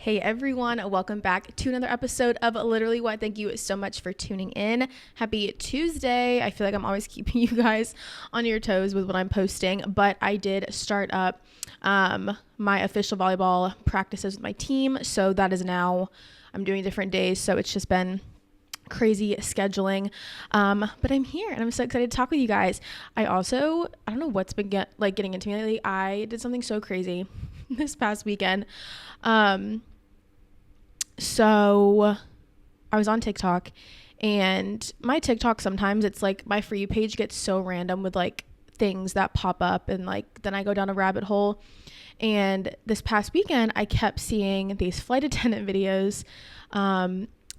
Hey everyone, welcome back to another episode of Literally What. Thank you so much for tuning in. Happy Tuesday. I feel like I'm always keeping you guys on your toes with what I'm posting, but I did start up my official volleyball practices with my team. So that is now, I'm doing different days. So it's just been crazy scheduling, but I'm here and I'm so excited to talk with you guys. I don't know what's been getting into me lately. I did something so crazy this past weekend. So I was on TikTok, and my TikTok, sometimes it's like my For You page gets so random with like things that pop up, and like then I go down a rabbit hole. And this past weekend I kept seeing these flight attendant videos,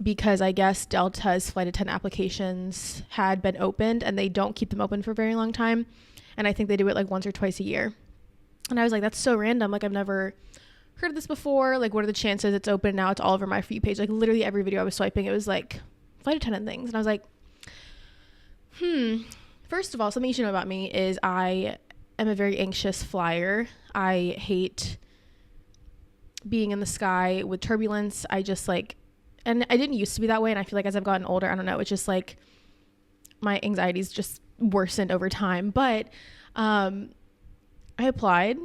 because I guess Delta's flight attendant applications had been opened, and they don't keep them open for a very long time, and I think they do it like once or twice a year. And I was like, that's so random, like I've never heard of this before. Like, what are the chances it's open now? It's all over my For You page. Like literally every video I was swiping, it was like flight attendant things. And I was like, first of all, something you should know about me is I am a very anxious flyer. I hate being in the sky with turbulence. I just like, and I didn't used to be that way, and I feel like as I've gotten older, I don't know, it's just like my anxiety's just worsened over time. But I applied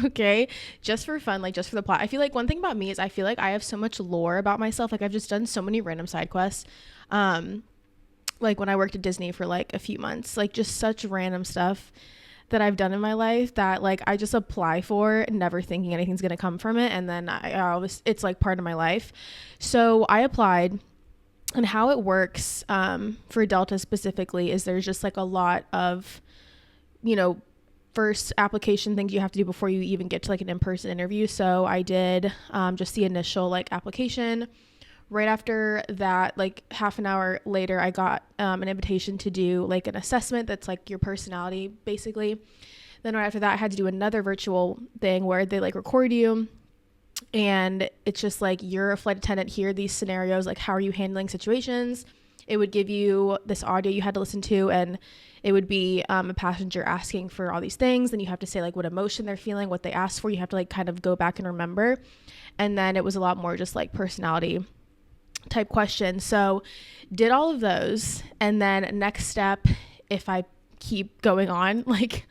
okay, just for fun, like just for the plot. I feel like one thing about me is I feel like I have so much lore about myself. Like I've just done so many random side quests, like when I worked at Disney for like a few months, like just such random stuff that I've done in my life that like I just apply for, never thinking anything's gonna come from it, and then it's like part of my life. So I applied, and how it works for Delta specifically is there's just like a lot of, first application things you have to do before you even get to like an in-person interview. So I did just the initial like application. Right after that, like half an hour later, I got an invitation to do like an assessment that's like your personality basically. Then right after that, I had to do another virtual thing where they like record you, and it's just like, you're a flight attendant, here are these scenarios, like how are you handling situations. It would give you this audio you had to listen to, and it would be a passenger asking for all these things. Then you have to say like what emotion they're feeling, what they asked for. You have to like kind of go back and remember. And then it was a lot more just like personality type questions. So did all of those. And then next step, if I keep going on, like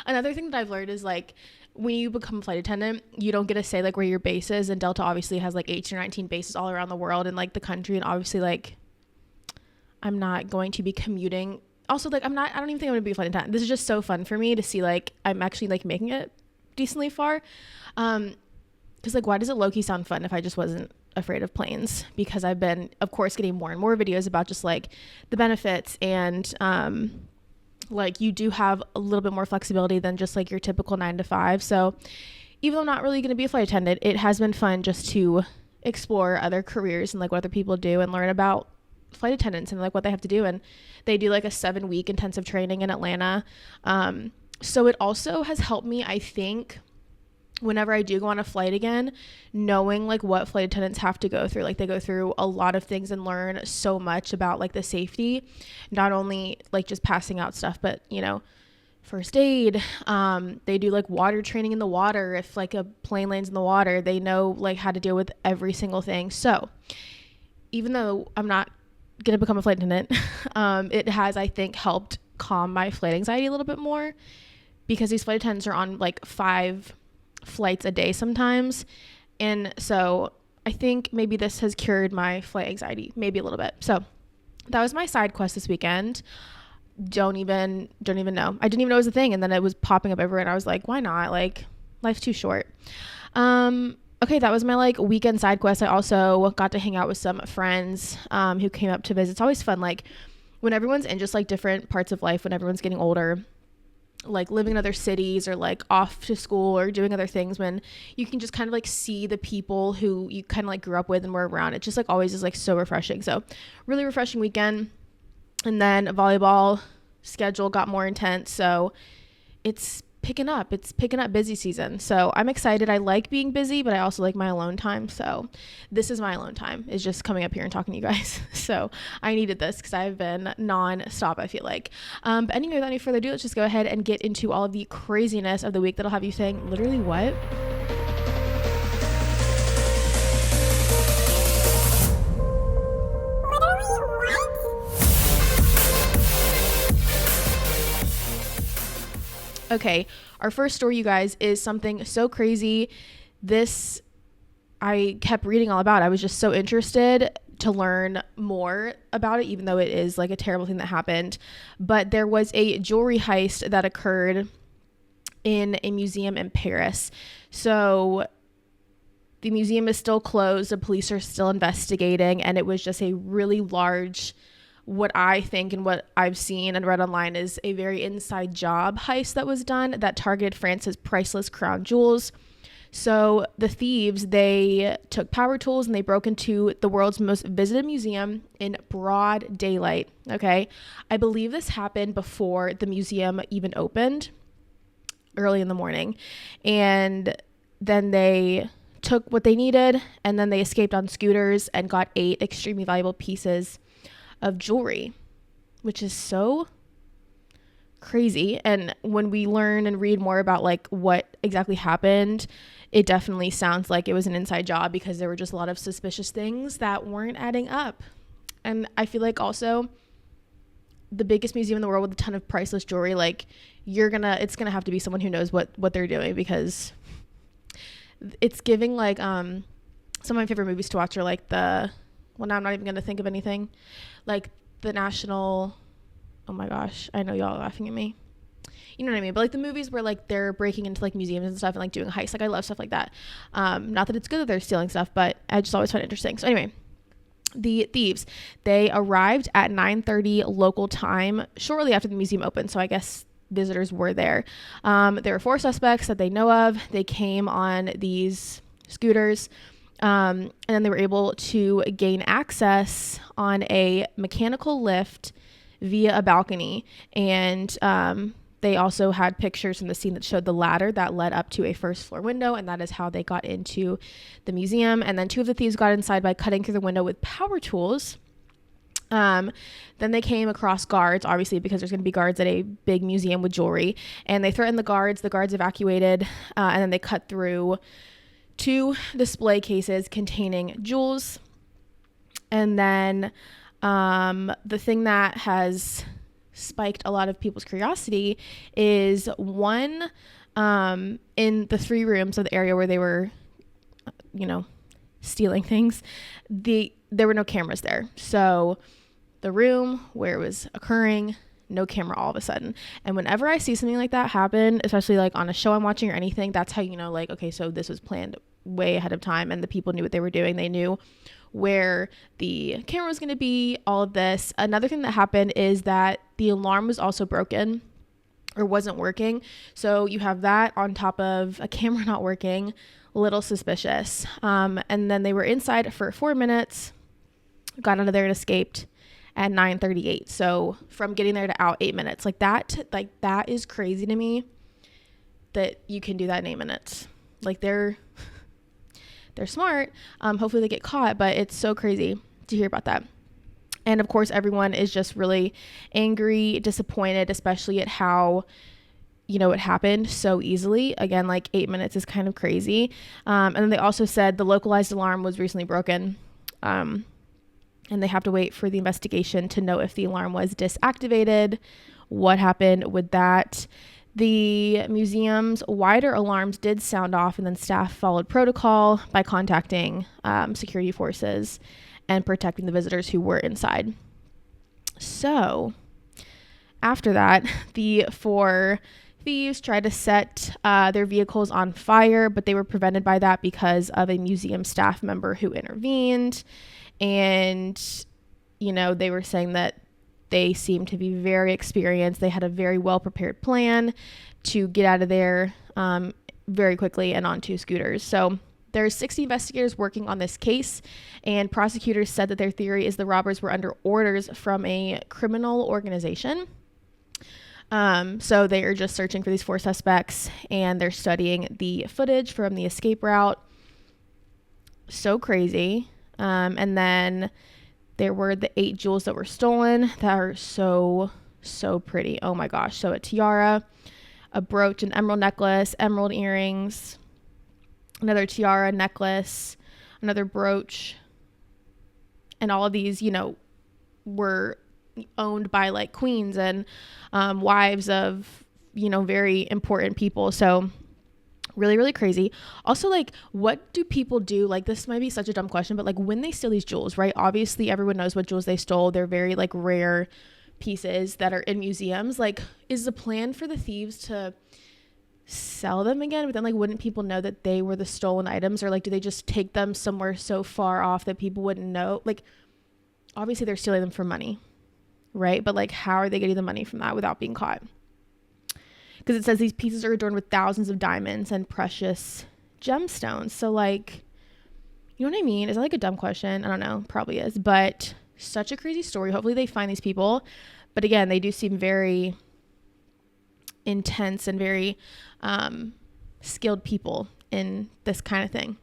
another thing that I've learned is like, when you become a flight attendant, you don't get to say like where your base is. And Delta obviously has like 18 or 19 bases all around the world and like the country. And obviously like, I'm not going to be commuting. Also, like, I don't even think I'm gonna be a flight attendant. This is just so fun for me to see, like, I'm actually, like, making it decently far. Because, like, why does it low-key sound fun if I just wasn't afraid of planes? Because I've been, of course, getting more and more videos about just, like, the benefits. And, like, you do have a little bit more flexibility than just, like, your typical 9 to 5. So, even though I'm not really gonna be a flight attendant, it has been fun just to explore other careers and, like, what other people do and learn about flight attendants and like what they have to do. And they do like a 7-week intensive training in Atlanta. So it also has helped me, I think, whenever I do go on a flight again, knowing like what flight attendants have to go through. Like they go through a lot of things and learn so much about like the safety, not only like just passing out stuff, but first aid. They do like water training in the water. If like a plane lands in the water, they know like how to deal with every single thing. So even though I'm not gonna become a flight attendant, it has, I think, helped calm my flight anxiety a little bit more, because these flight attendants are on like 5 flights a day sometimes. And so I think maybe this has cured my flight anxiety, maybe a little bit. So that was my side quest this weekend. Don't even know. I didn't even know it was a thing, and then it was popping up everywhere, and I was like, why not? Like, life's too short. Okay, that was my like weekend side quest. I also got to hang out with some friends who came up to visit. It's always fun, like when everyone's in just like different parts of life, when everyone's getting older, like living in other cities or like off to school or doing other things, when you can just kind of like see the people who you kind of like grew up with and were around. It just like always is like so refreshing. So really refreshing weekend. And then volleyball schedule got more intense. So it's picking up busy season. So I'm excited. I like being busy, but I also like my alone time. So this is my alone time, is just coming up here and talking to you guys. So I needed this because I've been non-stop, I feel like. But anyway, without any further ado, let's just go ahead and get into all of the craziness of the week that'll have you saying literally what? Okay, our first story, you guys, is something so crazy. This I kept reading all about. I was just so interested to learn more about it, even though it is like a terrible thing that happened. But there was a jewelry heist that occurred in a museum in Paris. So the museum is still closed. The police are still investigating, and it was just a really large, what I think and what I've seen and read online is a very inside job heist that was done that targeted France's priceless crown jewels. So the thieves, they took power tools and they broke into the world's most visited museum in broad daylight. Okay. I believe this happened before the museum even opened, early in the morning. And then they took what they needed, and then they escaped on scooters and got 8 extremely valuable pieces of jewelry, which is so crazy. And when we learn and read more about like what exactly happened, it definitely sounds like it was an inside job, because there were just a lot of suspicious things that weren't adding up. And I feel like also the biggest museum in the world with a ton of priceless jewelry, like it's gonna have to be someone who knows what they're doing, because it's giving like some of my favorite movies to watch are like now I'm not even gonna think of anything, like the National, oh my gosh, I know y'all are laughing at me, you know what I mean, but like the movies where like they're breaking into like museums and stuff and like doing heists. Like I love stuff like that. Not that it's good that they're stealing stuff, but I just always find it interesting. So anyway, the thieves, they arrived at 9:30 local time shortly after the museum opened, so I guess visitors were there. There were 4 suspects that they know of. They came on these scooters, and then they were able to gain access on a mechanical lift via a balcony. And they also had pictures from the scene that showed the ladder that led up to a first floor window, and that is how they got into the museum. And then 2 of the thieves got inside by cutting through the window with power tools. Then they came across guards, obviously, because there's going to be guards at a big museum with jewelry, and they threatened the guards evacuated, and then they cut through 2 display cases containing jewels. And then the thing that has spiked a lot of people's curiosity is one in the 3 rooms of the area where they were, stealing things. There were no cameras there. So the room where it was occurring, no camera all of a sudden. And whenever I see something like that happen, especially like on a show I'm watching or anything, that's how you know, like, okay, so this was planned way ahead of time and the people knew what they were doing. They knew where the camera was going to be, all of this. Another thing that happened is that the alarm was also broken or wasn't working. So you have that on top of a camera not working, a little suspicious. And then they were inside for 4 minutes, got out of there and escaped at 9:38. So from getting there to out, 8 minutes. Like that is crazy to me that you can do that in 8 minutes. Like they're smart. Hopefully they get caught, but it's so crazy to hear about that. And of course, everyone is just really angry, disappointed, especially at how, it happened so easily. Again, like 8 minutes is kind of crazy. And then they also said the localized alarm was recently broken. And they have to wait for the investigation to know if the alarm was disactivated, what happened with that. The museum's wider alarms did sound off, and then staff followed protocol by contacting security forces and protecting the visitors who were inside. So after that, the 4 thieves tried to set their vehicles on fire, but they were prevented by that because of a museum staff member who intervened. And, they were saying that they seemed to be very experienced. They had a very well-prepared plan to get out of there very quickly and onto scooters. So there's 60 investigators working on this case, and prosecutors said that their theory is the robbers were under orders from a criminal organization. So they are just searching for these 4 suspects, and they're studying the footage from the escape route. So crazy. And then there were the 8 jewels that were stolen that are so pretty. Oh my gosh. So a tiara, a brooch, an emerald necklace, emerald earrings, another tiara, necklace, another brooch. And all of these, were owned by like queens and wives of very important people. So really, really crazy. Also, like, what do people do? Like, this might be such a dumb question, but like when they steal these jewels, right? Obviously everyone knows what jewels they stole. They're very like rare pieces that are in museums. Like, is the plan for the thieves to sell them again? But then like, wouldn't people know that they were the stolen items? Or like, do they just take them somewhere so far off that people wouldn't know? Like, obviously they're stealing them for money, right? But like, how are they getting the money from that without being caught? Because it says these pieces are adorned with thousands of diamonds and precious gemstones. So like, you know what I mean? Is that like a dumb question? I don't know. Probably is. But such a crazy story. Hopefully they find these people. But again, they do seem very intense and very skilled people in this kind of thing.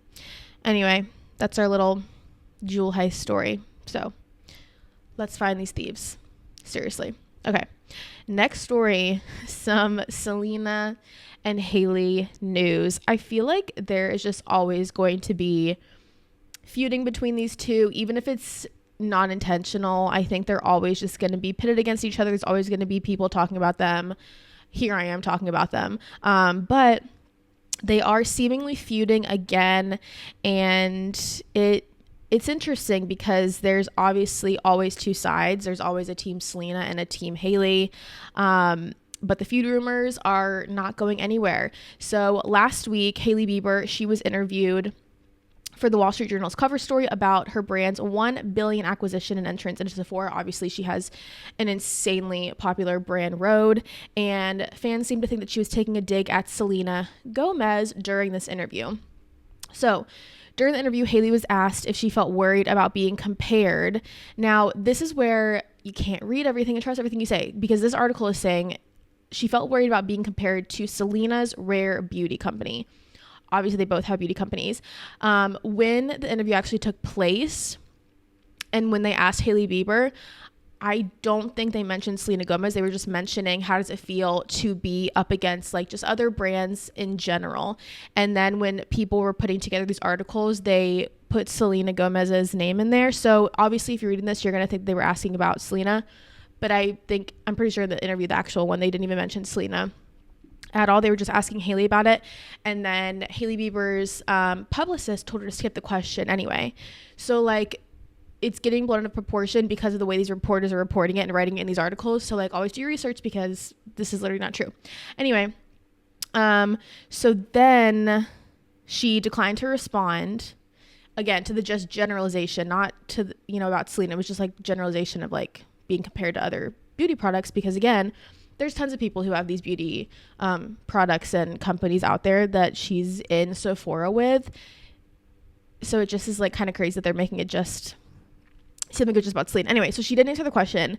Anyway, that's our little jewel heist story. So let's find these thieves. Seriously. Okay. Next story, some Selena and HAILEY news. I feel like there is just always going to be feuding between these two, even if it's not intentional. I think they're always just going to be pitted against each other. There's always going to be people talking about them. Here I am talking about them. But they are seemingly feuding again, and it's interesting because there's obviously always two sides. There's always a team Selena and a team HAILEY. But the feud rumors are not going anywhere. So last week, Hailey Bieber, she was interviewed for the Wall Street Journal's cover story about her brand's $1 billion acquisition and entrance into Sephora. Obviously, she has an insanely popular brand Rhode, and fans seem to think that she was taking a dig at Selena Gomez during this interview. So during the interview, HAILEY was asked if she felt worried about being compared. Now, this is where you can't read everything and trust everything you say, because this article is saying she felt worried about being compared to Selena's Rare Beauty company. Obviously, they both have beauty companies. When the interview actually took place and when they asked Hailey Bieber, I don't think they mentioned Selena Gomez. They were just mentioning how does it feel to be up against like just other brands in general. And then when people were putting together these articles, they put Selena Gomez's name in there. So obviously, if you're reading this, you're going to think they were asking about Selena. But I'm pretty sure the interview, the actual one, they didn't even mention Selena at all. They were just asking HAILEY about it. And then Hailey Bieber's publicist told her to skip the question anyway. So like, it's getting blown out of proportion because of the way these reporters are reporting it and writing it in these articles. So like, always do your research because this is literally not true. Anyway, so then she declined to respond again to the just generalization, not to the, about Selena. It was just like generalization of like being compared to other beauty products, because again, there's tons of people who have these beauty products and companies out there that she's in Sephora with. So it just is like kind of crazy that they're making it just something good just about Selena. Anyway, so she didn't answer the question,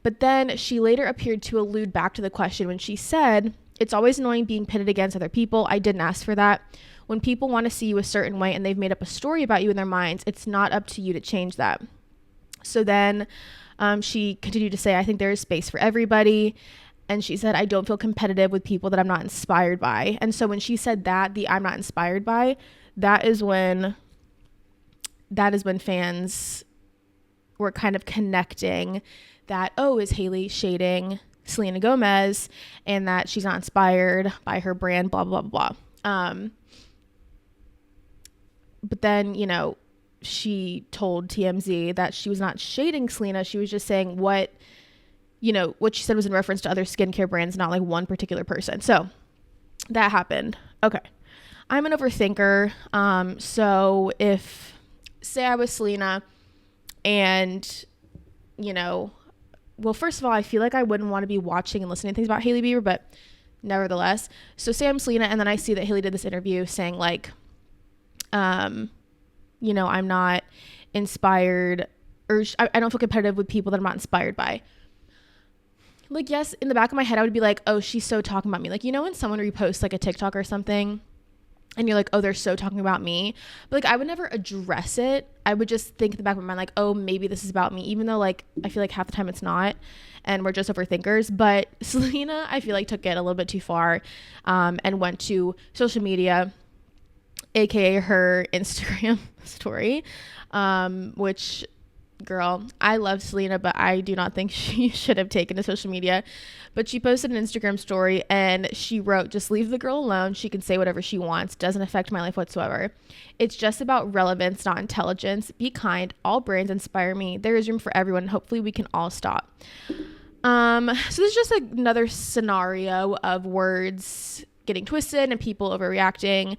but then she later appeared to allude back to the question when she said, "It's always annoying being pitted against other people. I didn't ask for that. When people want to see you a certain way and they've made up a story about you in their minds, it's not up to you to change that." So then she continued to say, "I think there is space for everybody." And she said, "I don't feel competitive with people that I'm not inspired by." And so when she said that, the "I'm not inspired by," that is when fans were kind of connecting that, oh, is HAILEY shading Selena Gomez and that she's not inspired by her brand, blah, blah, blah, blah. But then, she told TMZ that she was not shading Selena. She was just saying what she said was in reference to other skincare brands, not like one particular person. So that happened. Okay. I'm an overthinker. So if, say I was Selena and, well, first of all, I feel like I wouldn't want to be watching and listening to things about Hailey Bieber, but nevertheless. So say I'm Selena and then I see that Hailey did this interview saying like, I'm not inspired, or I don't feel competitive with people that I'm not inspired by. Like, yes, in the back of my head, I would be like, oh, she's so talking about me. Like, when someone reposts like a TikTok or something and you're like, oh, they're so talking about me. But like, I would never address it. I would just think in the back of my mind, like, oh, maybe this is about me, even though like, I feel like half the time it's not. And we're just overthinkers. But Selena, I feel like took it a little bit too far and went to social media, AKA her Instagram story, which, girl, I love Selena, but I do not think she should have taken to social media. But she posted an Instagram story and she wrote, just leave the girl alone. She can say whatever she wants. Doesn't affect my life whatsoever. It's just about relevance, not intelligence. Be kind. All brands inspire me. There is room for everyone. Hopefully we can all stop. So this is just another scenario of words getting twisted and people overreacting.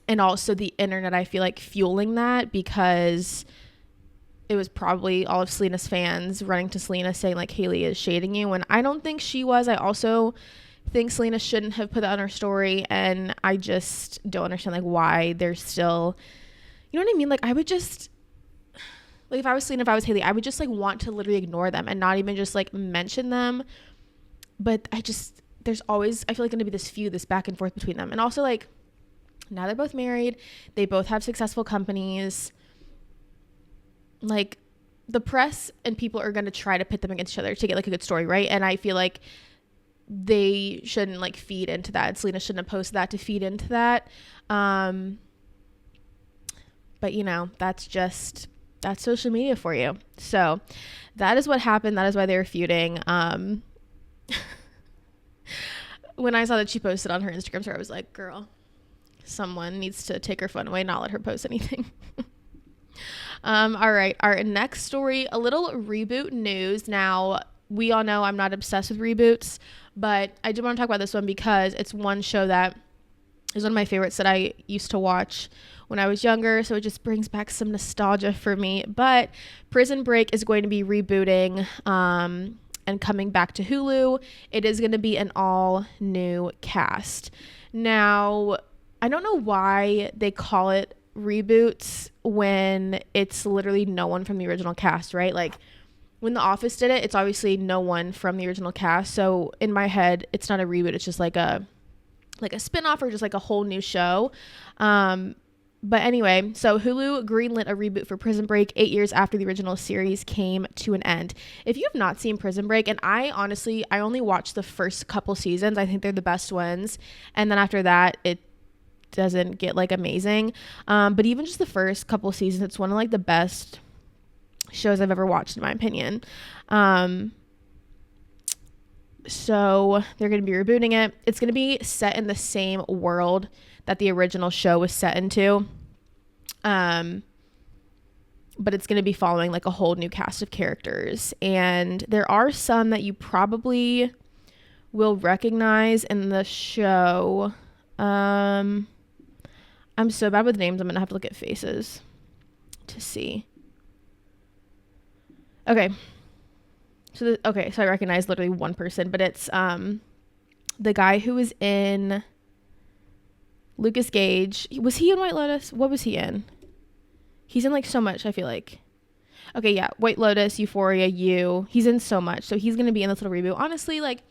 And also the internet, I feel like, fueling that, because it was probably all of Selena's fans running to Selena saying like Hailey is shading you, when I don't think she was. I also think Selena shouldn't have put that on her story, and I just don't understand like why there's still, you know what I mean? Like I would just, like if I was Selena, if I was Hailey, I would just like want to literally ignore them and not even just like mention them. But there's always, I feel like, going to be this feud, this back and forth between them. And also like, now they're both married, they both have successful companies. Like the press and people are going to try to pit them against each other to get like a good story, right? And I feel like they shouldn't like feed into that. Selena shouldn't have posted that to feed into that. But you know, that's social media for you. So that is what happened. That is why they were feuding. When I saw that she posted on her Instagram story, I was like, girl, someone needs to take her phone away, not let her post anything. All right, our next story, a little reboot news. Now, we all know I'm not obsessed with reboots, but I did want to talk about this one because it's one show that is one of my favorites that I used to watch when I was younger, so it just brings back some nostalgia for me. But Prison Break is going to be rebooting and coming back to Hulu. It is going to be an all new cast. Now, I don't know why they call it reboots when it's literally no one from the original cast, right? Like when The Office did it, it's obviously no one from the original cast. So in my head, it's not a reboot. It's just like a spinoff or just like a whole new show. But anyway, so Hulu greenlit a reboot for Prison Break 8 years after the original series came to an end. If you have not seen Prison Break, and I only watched the first couple seasons, I think they're the best ones. And then after that, it doesn't get like amazing. But even just the first couple seasons, it's one of like the best shows I've ever watched in my opinion. So they're going to be rebooting it. It's going to be set in the same world that the original show was set into. But it's going to be following like a whole new cast of characters. And there are some that you probably will recognize in the show. I'm so bad with names. I'm going to have to look at faces to see. Okay. So I recognize literally one person, but it's the guy who was in Lucas Gage. Was he in White Lotus? What was he in? He's in like so much, I feel like. Okay, yeah, White Lotus, Euphoria, You. He's in so much. So he's going to be in this little reboot. Honestly, like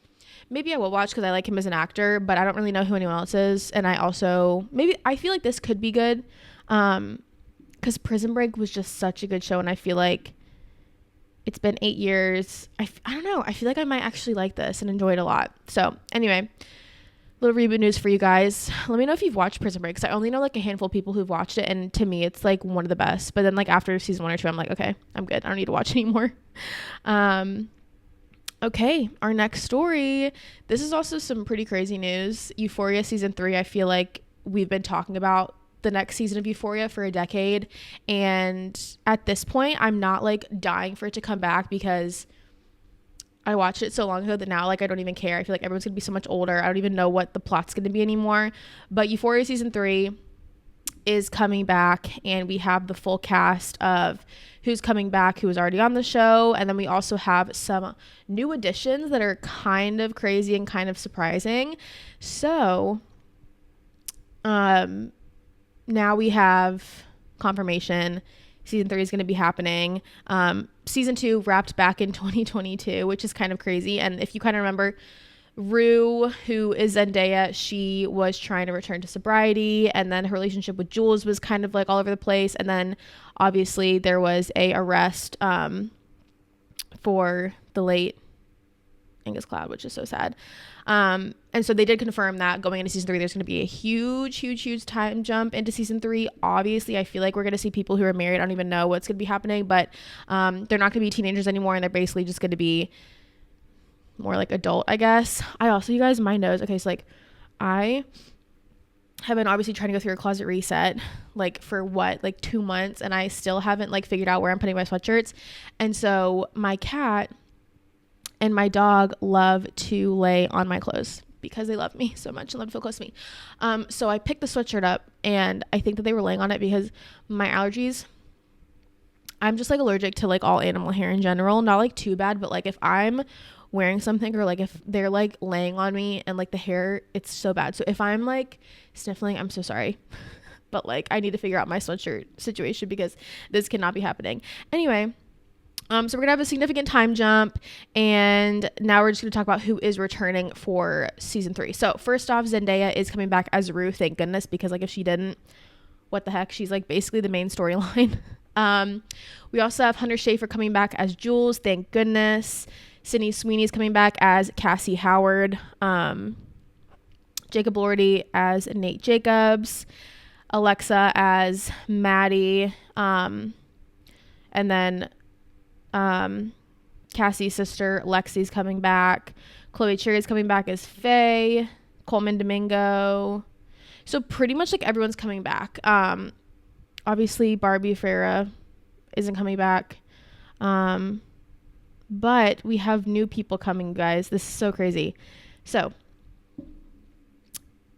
maybe I will watch because I like him as an actor, but I don't really know who anyone else is. And I feel like this could be good because Prison Break was just such a good show, and I feel like it's been 8 years. I don't know. I feel like I might actually like this and enjoy it a lot. So anyway, little reboot news for you guys. Let me know if you've watched Prison Break, because I only know like a handful of people who've watched it, and to me it's like one of the best. But then like after season 1 or 2, I'm like, okay, I'm good. I don't need to watch anymore. Okay, our next story. This is also some pretty crazy news. Euphoria season 3. I feel like we've been talking about the next season of Euphoria for a decade, and at this point I'm not like dying for it to come back because I watched it so long ago that now like I don't even care. I feel like everyone's gonna be so much older. I don't even know what the plot's gonna be anymore. But Euphoria season 3 is coming back, and we have the full cast of who's coming back, who was already on the show, and then we also have some new additions that are kind of crazy and kind of surprising. So now we have confirmation season 3 is going to be happening. Season 2 wrapped back in 2022, which is kind of crazy. And if you kind of remember, Rue, who is Zendaya, she was trying to return to sobriety, and then her relationship with Jules was kind of like all over the place. And then obviously there was a arrest for the late Angus Cloud, which is so sad. And so they did confirm that going into season 3, there's going to be a huge time jump into season 3. Obviously, I feel like we're going to see people who are married. I don't even know what's going to be happening, but they're not going to be teenagers anymore, and they're basically just going to be more like adult, I guess. You guys, my nose. Okay, so like I have been obviously trying to go through a closet reset like for what, like 2 months, and I still haven't like figured out where I'm putting my sweatshirts. And so my cat and my dog love to lay on my clothes because they love me so much and love to feel close to me. So I picked the sweatshirt up, and I think that they were laying on it because my allergies, I'm just like allergic to like all animal hair in general. Not like too bad, but like if I'm wearing something, or like if they're like laying on me and like the hair, it's so bad. So if I'm like sniffling, I'm so sorry. But like I need to figure out my sweatshirt situation because this cannot be happening. Anyway, so we're gonna have a significant time jump, and now we're just gonna talk about who is returning for season 3. So first off, Zendaya is coming back as Rue, thank goodness, because like if she didn't, what the heck, she's like basically the main storyline. We also have Hunter Schafer coming back as Jules, thank goodness. Sydney Sweeney's coming back as Cassie Howard. Jacob Lordy as Nate Jacobs. Alexa as Maddie. And then Cassie's sister Lexi's coming back. Chloe Cherry's coming back as Faye. Coleman Domingo. So pretty much like everyone's coming back. Obviously Barbie Farah isn't coming back. But we have new people coming, guys. This is so crazy. So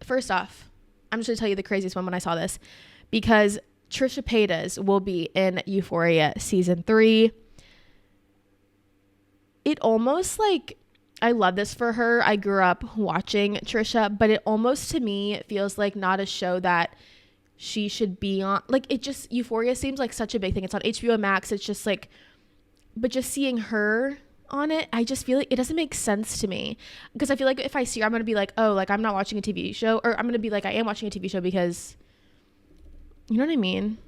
first off, I'm just gonna tell you the craziest one when I saw this, because Trisha Paytas will be in Euphoria season 3. It almost like, I love this for her. I grew up watching Trisha, but it almost to me feels like not a show that she should be on. Like it just, Euphoria seems like such a big thing. It's on HBO Max. It's just like, but just seeing her on it, I just feel like it doesn't make sense to me, because I feel like if I see her, I'm gonna be like, oh, like I'm not watching a TV show, or I'm gonna be like, I am watching a TV show, because you know what I mean.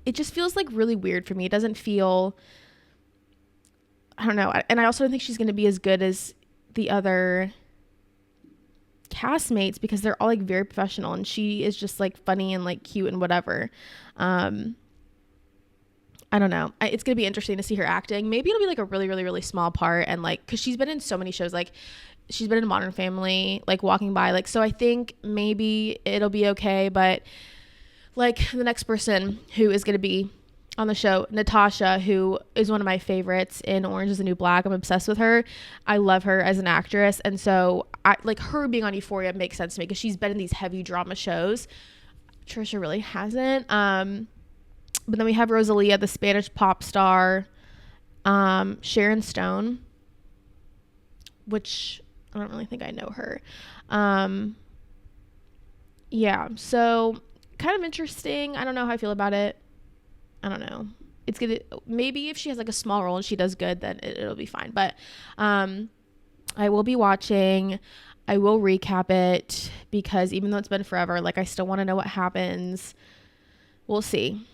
It just feels like really weird for me. It doesn't feel, I don't know. And I also don't think she's gonna be as good as the other castmates, because they're all like very professional, and she is just like funny and like cute and whatever. I don't know. It's going to be interesting to see her acting. Maybe it'll be like a really small part. And like, cause she's been in so many shows, like she's been in Modern Family, like Walking By, like, so I think maybe it'll be okay. But like the next person who is going to be on the show, Natasha, who is one of my favorites in Orange is the New Black. I'm obsessed with her. I love her as an actress. And so I like her being on Euphoria makes sense to me, because she's been in these heavy drama shows. Trisha really hasn't. But then we have Rosalia, the Spanish pop star, Sharon Stone, which I don't really think I know her. Yeah, so kind of interesting. I don't know how I feel about it. I don't know. It's gonna, maybe if she has like a small role and she does good, then it'll be fine. But I will be watching. I will recap it, because even though it's been forever, like I still want to know what happens. We'll see.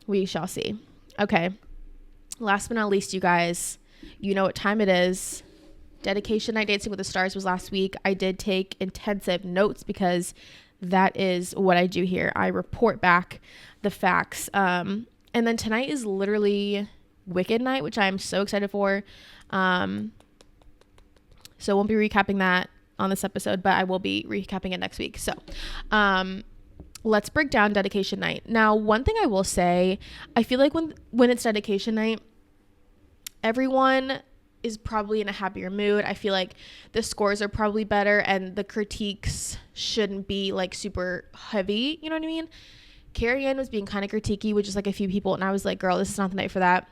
We shall see. Okay. Last but not least, you guys, you know what time it is. Dedication Night Dancing with the Stars was last week. I did take intensive notes, because that is what I do here. I report back the facts. And then tonight is literally Wicked Night, which I am so excited for. So won't be recapping that on this episode, but I will be recapping it next week. So, let's break down Dedication Night. Now, one thing I will say, I feel like when it's Dedication Night, everyone is probably in a happier mood. I feel like the scores are probably better, and the critiques shouldn't be like super heavy. You know what I mean? Carrie Ann was being kind of critiquey with just like a few people, and I was like, girl, this is not the night for that.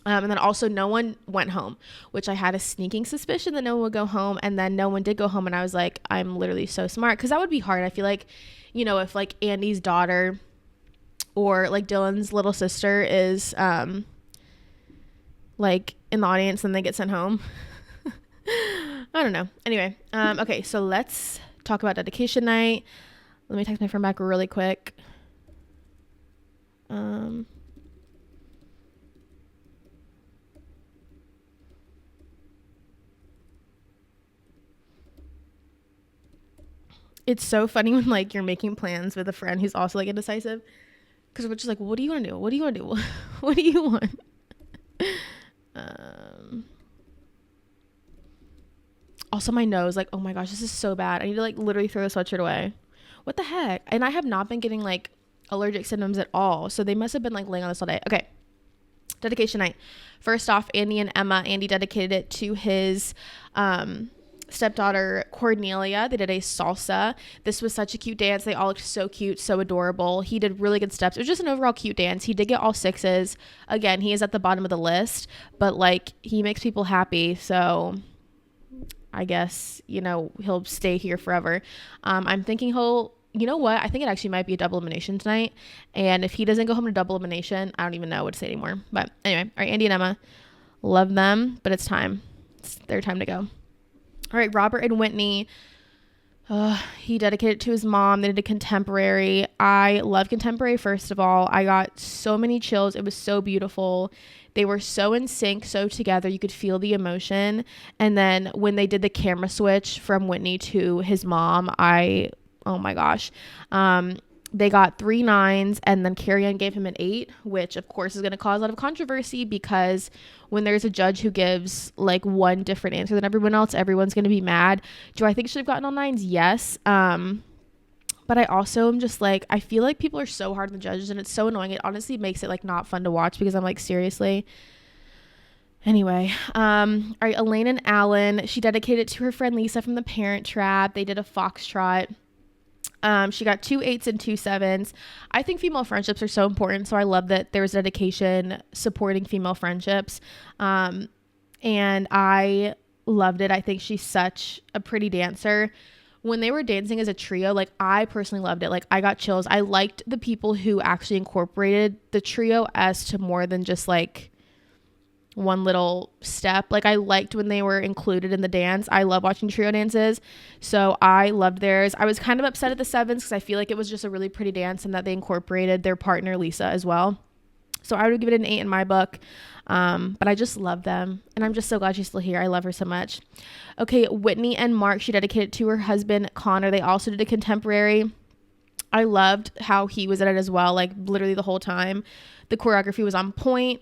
And then also no one went home, which I had a sneaking suspicion that no one would go home, and then no one did go home, and I was like, I'm literally so smart, because that would be hard. I feel like, you know, if like Andy's daughter or like Dylan's little sister is like in the audience and they get sent home. I don't know. Anyway, okay, so let's talk about Dedication Night. Let me text my friend back really quick. It's so funny when like you're making plans with a friend who's also like indecisive, because we're just like, what do you want to do? What do you want to do? What do you want? Also my nose, like, oh my gosh, this is so bad. I need to like literally throw the sweatshirt away. What the heck? And I have not been getting like allergic symptoms at all, so they must have been like laying on this all day. Okay, dedication night. First off, Andy and Emma. Andy dedicated it to his stepdaughter Cornelia. They did a salsa. This was such a cute dance. They all looked so cute, so adorable. He did really good steps. It was just an overall cute dance. He did get all 6s. Again, he is at the bottom of the list, but like he makes people happy, so I guess, you know, he'll stay here forever. I'm thinking you know what? I think it actually might be a double elimination tonight. And if he doesn't go home to double elimination, I don't even know what to say anymore. But anyway, all right, Andy and Emma, love them, but it's time. It's their time to go. All right, Robert and Whitney. He dedicated it to his mom. They did a contemporary. I love contemporary, first of all. I got so many chills. It was so beautiful. They were so in sync, so together. You could feel the emotion. And then when they did the camera switch from Whitney to his mom, oh my gosh. They got 3 9s, and then Carrie-Ann gave him an 8, which of course is going to cause a lot of controversy, because when there's a judge who gives like one different answer than everyone else, everyone's going to be mad. Do I think it should have gotten all 9s? Yes. But I also am just like, I feel like people are so hard on the judges, and it's so annoying. It honestly makes it like not fun to watch, because I'm like, seriously. Anyway, all right, Elaine and Alan, she dedicated it to her friend Lisa from The Parent Trap. They did a foxtrot. She got 2 8s and 2 7s. I think female friendships are so important, so I love that there was dedication supporting female friendships. And I loved it. I think she's such a pretty dancer. When they were dancing as a trio, like, I personally loved it. Like, I got chills. I liked the people who actually incorporated the trio as to more than just like one little step. Like, I liked when they were included in the dance. I love watching trio dances, so I loved theirs. I was kind of upset at the 7s because I feel like it was just a really pretty dance, and that they incorporated their partner Lisa as well. So I would give it an 8 in my book. But I just love them, and I'm just so glad she's still here. I love her so much. Okay, Whitney and Mark, she dedicated to her husband Connor. They also did a contemporary. I loved how he was in it as well, like literally the whole time. The choreography was on point.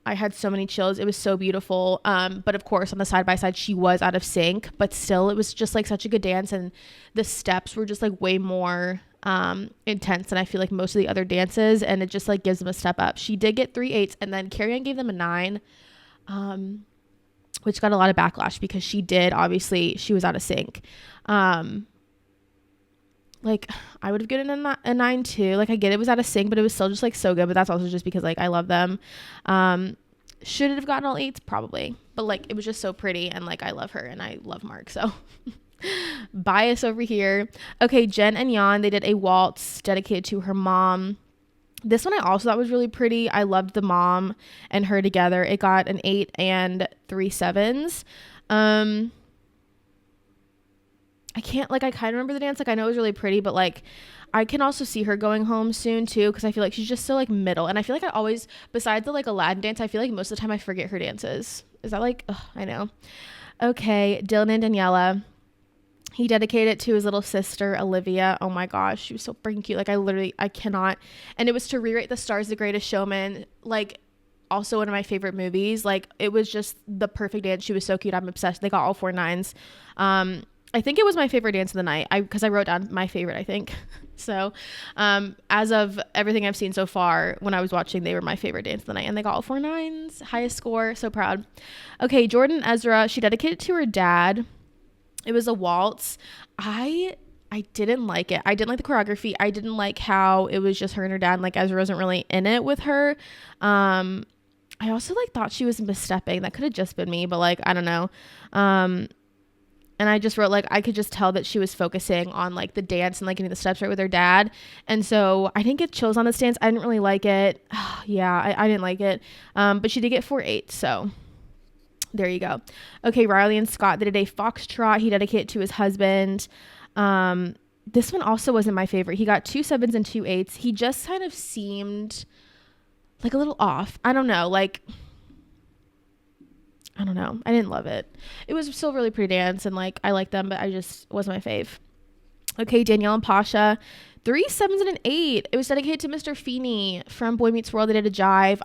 I had so many chills. It was so beautiful. But of course, on the side by side, she was out of sync, but still, it was just like such a good dance, and the steps were just like way more intense than I feel like most of the other dances, and it just like gives them a step up. She did get 3 8s, and then Carrie-Ann gave them a 9, which got a lot of backlash because she was out of sync. Like, I would have given a 9 too. Like, I get it was out of sync, but it was still just like so good. But that's also just because like I love them. Should it have gotten all 8s? Probably, but like it was just so pretty, and like I love her, and I love Mark, so bias over here. Okay, Jen and Jan, they did a waltz dedicated to her mom. This one I also thought was really pretty. I loved the mom and her together. It got an 8 and 3 7s. I kind of remember the dance. Like, I know it was really pretty, but like I can also see her going home soon too, because I feel like she's just so like middle, and I feel like I always, besides the like Aladdin dance, I feel like most of the time I forget her dances. Is that like, I know. Okay, Dylan and Daniela, he dedicated it to his little sister Olivia. Oh my gosh, she was so freaking cute. Like, I cannot. And it was to Rewrite the Stars, The Greatest Showman, like also one of my favorite movies. Like, it was just the perfect dance. She was so cute. I'm obsessed. They got all 4 9s. I think it was my favorite dance of the night, because I wrote down my favorite, I think. So as of everything I've seen so far, when I was watching, they were my favorite dance of the night, and they got all 4 9s, highest score. So proud. Okay, Jordan and Ezra, she dedicated it to her dad. It was a waltz. I didn't like it. I didn't like the choreography. I didn't like how it was just her and her dad, and like Ezra wasn't really in it with her. I also like thought she was misstepping. That could have just been me, but like, I don't know. And I just wrote, like, I could just tell that she was focusing on like the dance and like getting the steps right with her dad. And so I didn't get chills on this dance. I didn't really like it. Yeah, I didn't like it. But she did get 4 8s. So there you go. Okay, Riley and Scott, they did a foxtrot. He dedicated it to his husband. This one also wasn't my favorite. He got 2 7s and 2 8s. He just kind of seemed like a little off. I don't know. Like, I don't know. I didn't love it. It was still a really pretty dance, and like I like them, but I just wasn't my fave. Okay, Danielle and Pasha, 3 7s and an 8. It was dedicated to Mr. Feeney from Boy Meets World. They did a jive.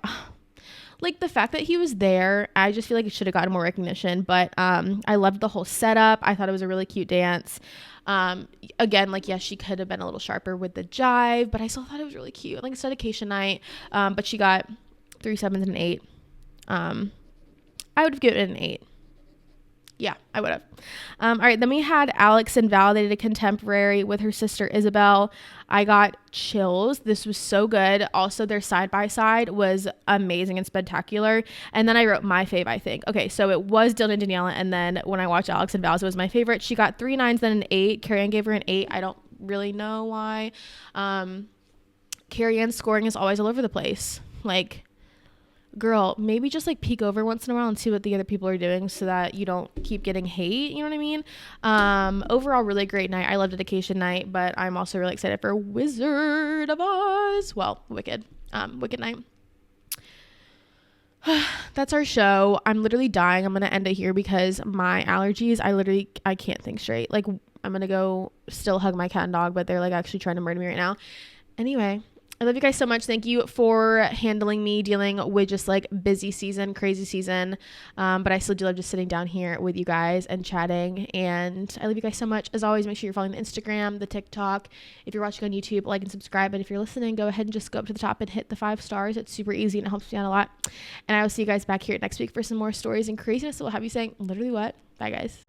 Like, the fact that he was there, I just feel like it should have gotten more recognition. But I loved the whole setup. I thought it was a really cute dance. Again, like, yes, she could have been a little sharper with the jive, but I still thought it was really cute. Like, it's dedication night. But she got 3 7s and an 8. I would have given it an 8. Yeah, I would have. All right, then we had Alex and Val. They did a contemporary with her sister Isabel. I got chills. This was so good. Also, their side-by-side was amazing and spectacular. And then I wrote my fave, I think. Okay, so it was Dylan and Daniela, and then when I watched Alex and Val's, it was my favorite. She got 3 9s, then an 8. Carrie Ann gave her an 8. I don't really know why. Carrie Ann's scoring is always all over the place. Like, girl, maybe just like peek over once in a while and see what the other people are doing so that you don't keep getting hate. You know what I mean? Overall, really great night. I love dedication night, but I'm also really excited for Wizard of Oz. Well, Wicked night. That's our show. I'm literally dying. I'm going to end it here because my allergies, I can't think straight. Like, I'm going to go still hug my cat and dog, but they're like actually trying to murder me right now. Anyway, I love you guys so much. Thank you for handling me dealing with just like busy season, crazy season. But I still do love just sitting down here with you guys and chatting. And I love you guys so much. As always, make sure you're following the Instagram, the TikTok. If you're watching on YouTube, like and subscribe. And if you're listening, go ahead and just go up to the top and hit the 5 stars. It's super easy and it helps me out a lot. And I will see you guys back here next week for some more stories and craziness. So we'll have you saying literally what? Bye, guys.